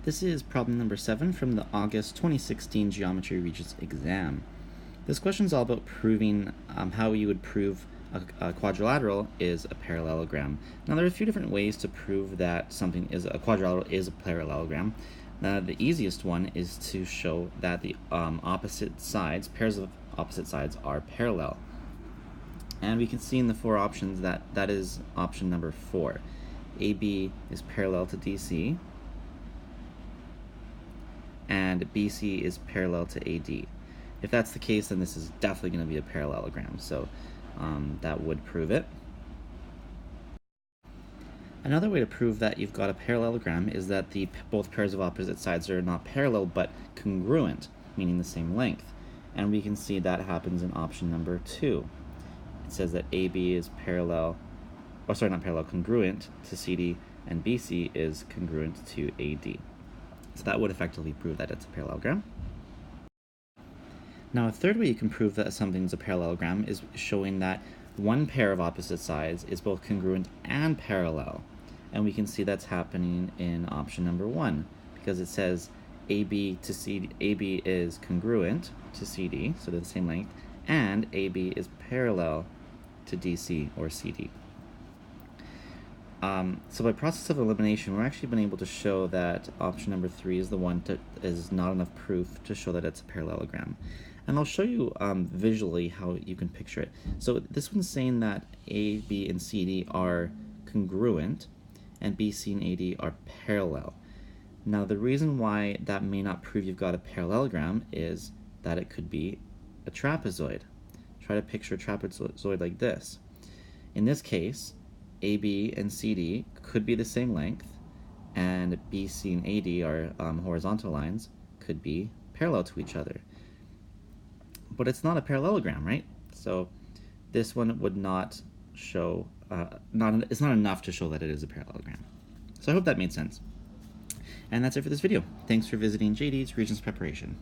This is problem number 7 from the August 2016 Geometry Regents exam. This question is all about proving how you would prove a quadrilateral is a parallelogram. Now there are a few different ways to prove that something is a quadrilateral is a parallelogram. The easiest one is to show that the opposite sides, pairs of opposite sides, are parallel. And we can see in the four options that that is option number 4. AB is parallel to DC, and BC is parallel to AD. If that's the case, then this is definitely going to be a parallelogram, so that would prove it. Another way to prove that you've got a parallelogram is that both pairs of opposite sides are not parallel but congruent, meaning the same length. And we can see that happens in option number 2. It says that AB is congruent to CD, and BC is congruent to AD. So that would effectively prove that it's a parallelogram. Now, a third way you can prove that something's a parallelogram is showing that one pair of opposite sides is both congruent and parallel. And we can see that's happening in option number 1, because it says AB is congruent to CD, so they're the same length, and AB is parallel to DC or CD. So by process of elimination, we're actually been able to show that option number 3 is the one that is not enough proof to show that it's a parallelogram. And I'll show you visually how you can picture it. So this one's saying that A, B, and CD are congruent, and B, C, and AD are parallel. Now the reason why that may not prove you've got a parallelogram is that it could be a trapezoid. Try to picture a trapezoid like this. In this case, AB and CD could be the same length, and BC and AD are horizontal lines, could be parallel to each other. But it's not a parallelogram, right? So this one would not show, it's not enough to show that it is a parallelogram. So I hope that made sense. And that's it for this video. Thanks for visiting JD's Regents Preparation.